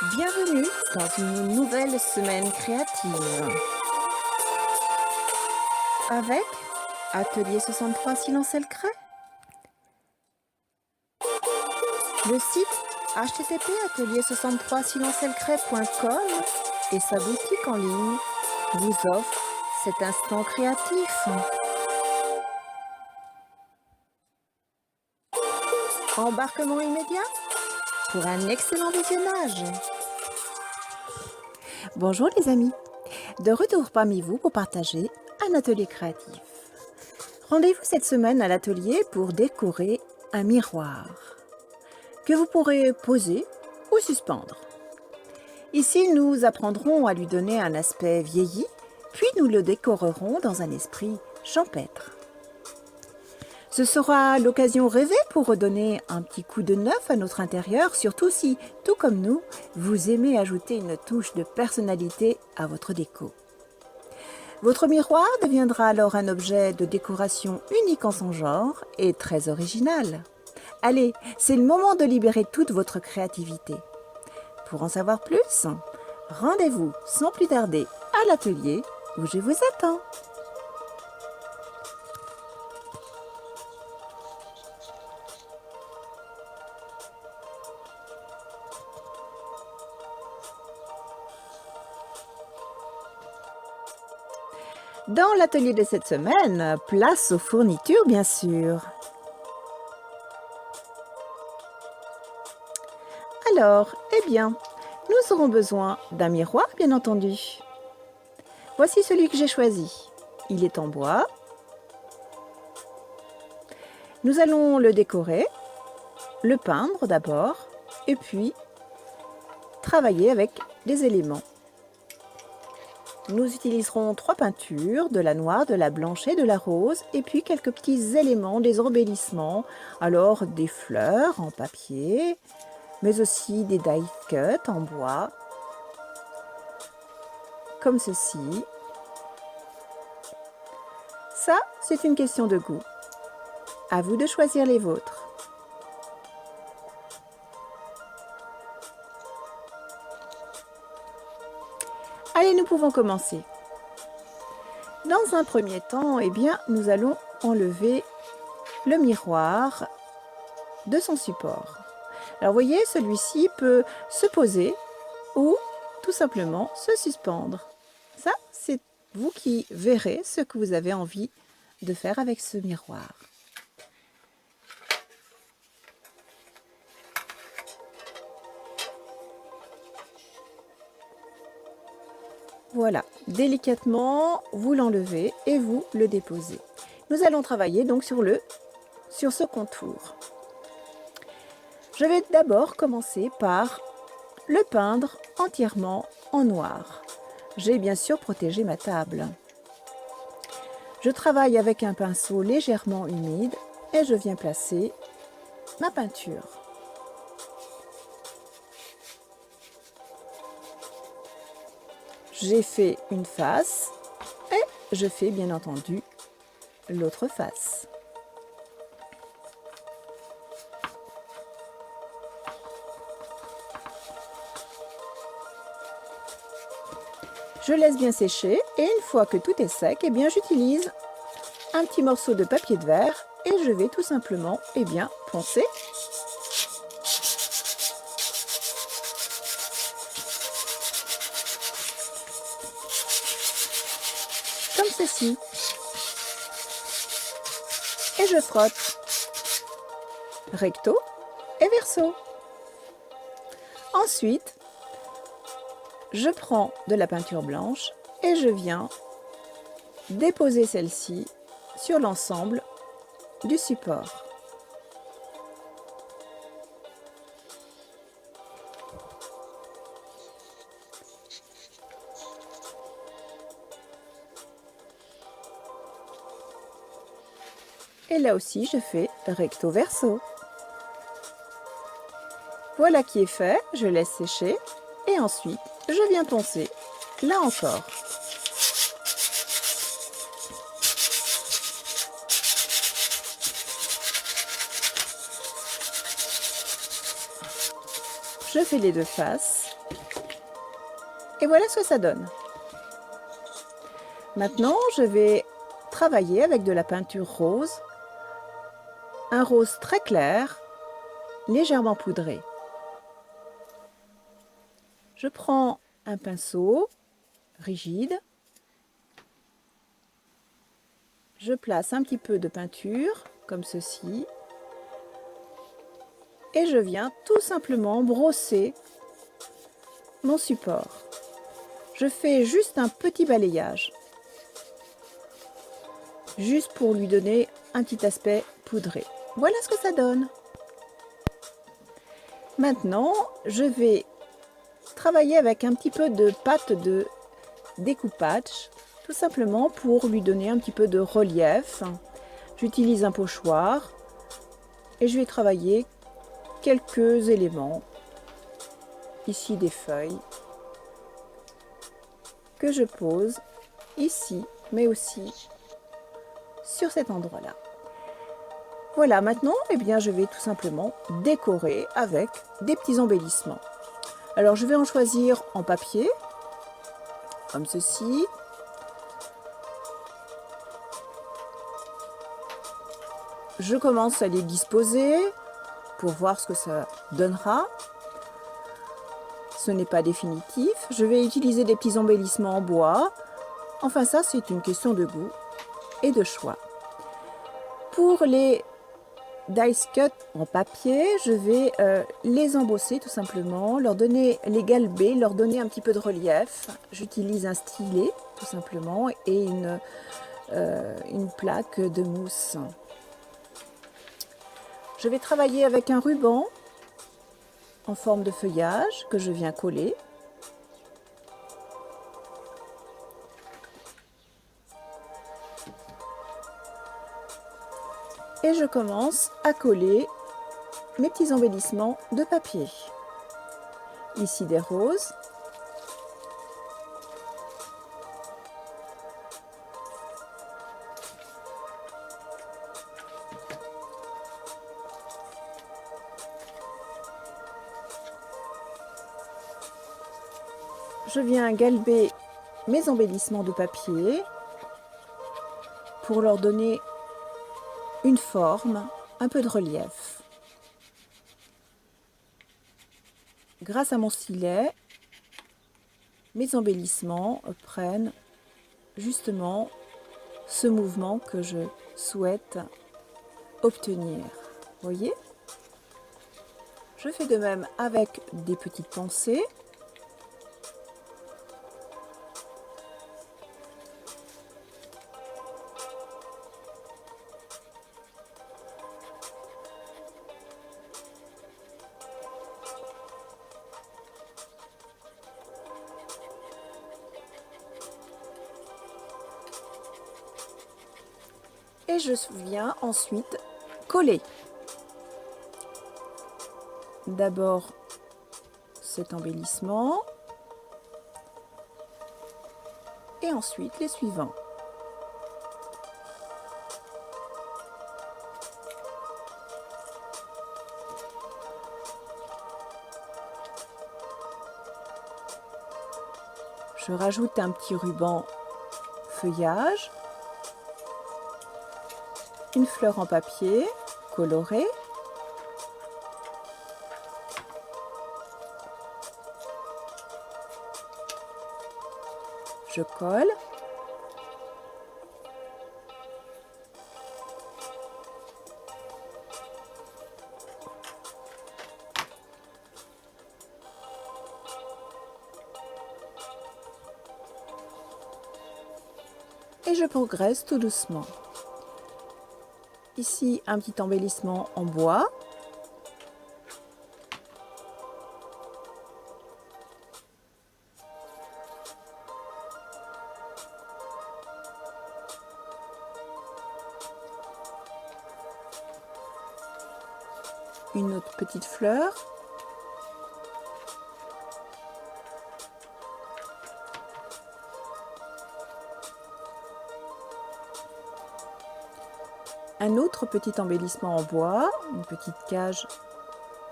Bienvenue dans une nouvelle semaine créative avec Atelier 63 Silence et le Creux, le site http atelier63silenceelcret.com et sa boutique en ligne vous offre cet instant créatif. Embarquement immédiat pour un excellent visionnage. Bonjour les amis, de retour parmi vous pour partager un atelier créatif. Rendez-vous cette semaine à l'atelier pour décorer un miroir que vous pourrez poser ou suspendre. Ici, nous apprendrons à lui donner un aspect vieilli, puis nous le décorerons dans un esprit champêtre. Ce sera l'occasion rêvée pour redonner un petit coup de neuf à notre intérieur, surtout si, tout comme nous, vous aimez ajouter une touche de personnalité à votre déco. Votre miroir deviendra alors un objet de décoration unique en son genre et très original. Allez, c'est le moment de libérer toute votre créativité. Pour en savoir plus, rendez-vous sans plus tarder à l'atelier où je vous attends. Dans l'atelier de cette semaine, place aux fournitures bien sûr. Alors, nous aurons besoin d'un miroir bien entendu. Voici celui que j'ai choisi. Il est en bois. Nous allons le décorer, le peindre d'abord, et puis travailler avec des éléments. Nous utiliserons 3 peintures, de la noire, de la blanche et de la rose, et puis quelques petits éléments, des embellissements, alors des fleurs en papier, mais aussi des die cut en bois, comme ceci. Ça, c'est une question de goût. À vous de choisir les vôtres. Allez, nous pouvons commencer. Dans un premier temps, nous allons enlever le miroir de son support. Alors, vous voyez, celui-ci peut se poser ou tout simplement se suspendre. Ça, c'est vous qui verrez ce que vous avez envie de faire avec ce miroir. Voilà, délicatement, vous l'enlevez et vous le déposez. Nous allons travailler donc sur ce contour. Je vais d'abord commencer par le peindre entièrement en noir. J'ai bien sûr protégé ma table. Je travaille avec un pinceau légèrement humide et je viens placer ma peinture. J'ai fait une face et je fais bien entendu l'autre face. Je laisse bien sécher et une fois que tout est sec, j'utilise un petit morceau de papier de verre et je vais tout simplement poncer. Comme ceci. Et je frotte recto et verso. Ensuite, je prends de la peinture blanche et je viens déposer celle-ci sur l'ensemble du support. Et là aussi, je fais recto verso. Voilà qui est fait, je laisse sécher et ensuite, je viens poncer, là encore. Je fais les deux faces Et voilà ce que ça donne. Maintenant, je vais travailler avec de la peinture rose, un rose très clair, légèrement poudré. Je prends un pinceau rigide, je place un petit peu de peinture, comme ceci, et je viens tout simplement brosser mon support. Je fais juste un petit balayage, juste pour lui donner un petit aspect poudré. Voilà ce que ça donne. Maintenant, je vais travailler avec un petit peu de pâte de découpage, tout simplement pour lui donner un petit peu de relief. J'utilise un pochoir et je vais travailler quelques éléments. Ici des feuilles que je pose ici, mais aussi sur cet endroit-là. Voilà, maintenant, eh bien, je vais tout simplement décorer avec des petits embellissements. Alors, je vais en choisir en papier, comme ceci. Je commence à les disposer pour voir ce que ça donnera. Ce n'est pas définitif. Je vais utiliser des petits embellissements en bois. Enfin, ça, c'est une question de goût et de choix. Pour les dice cut en papier, je vais les embosser tout simplement, leur donner, les galber, leur donner un petit peu de relief. J'utilise un stylet tout simplement et une plaque de mousse. Je vais travailler avec un ruban en forme de feuillage que je viens coller. Et je commence à coller mes petits embellissements de papier. Ici des roses. Je viens galber mes embellissements de papier pour leur donner une forme, un peu de relief. Grâce à mon stylet, mes embellissements prennent justement ce mouvement que je souhaite obtenir. Vous voyez? Je fais de même avec des petites pensées. Et je viens ensuite coller. D'abord cet embellissement et ensuite les suivants. Je rajoute un petit ruban feuillage, une fleur en papier colorée, je colle, et je progresse tout doucement. Ici, un petit embellissement en bois. Une autre petite fleur. Un autre petit embellissement en bois, une petite cage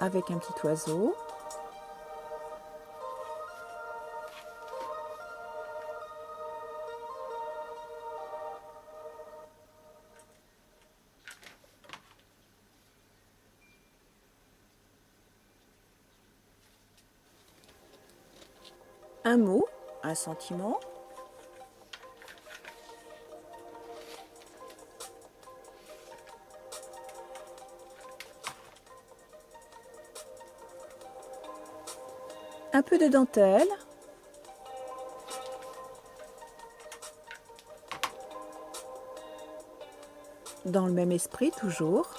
avec un petit oiseau. Un mot, un sentiment. Un peu de dentelle. Dans le même esprit toujours.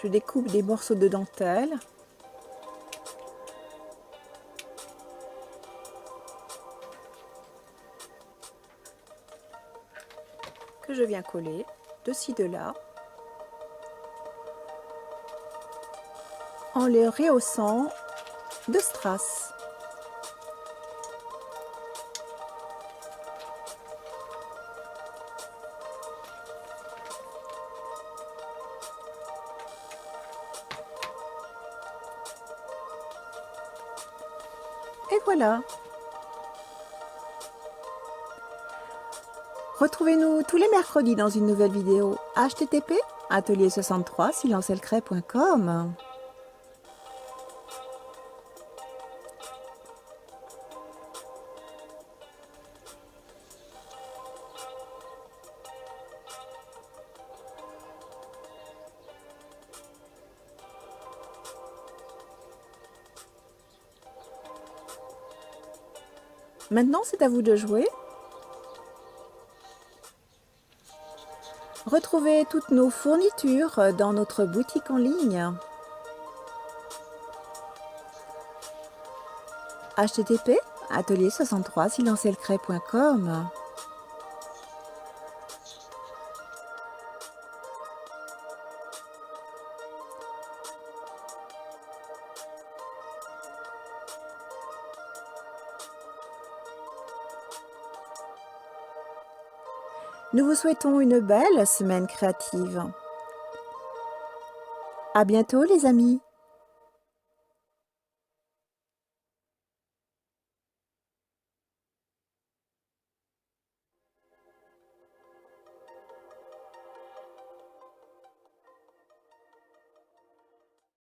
Je découpe des morceaux de dentelle. Que je viens coller de ci, de là. En les rehaussant de strass. Et voilà. Retrouvez-nous tous les mercredis dans une nouvelle vidéo. http atelier63 silencelcret.com. Maintenant, c'est à vous de jouer. Retrouvez toutes nos fournitures dans notre boutique en ligne. http atelier63 silencelcret.com. Nous vous souhaitons une belle semaine créative. À bientôt les amis!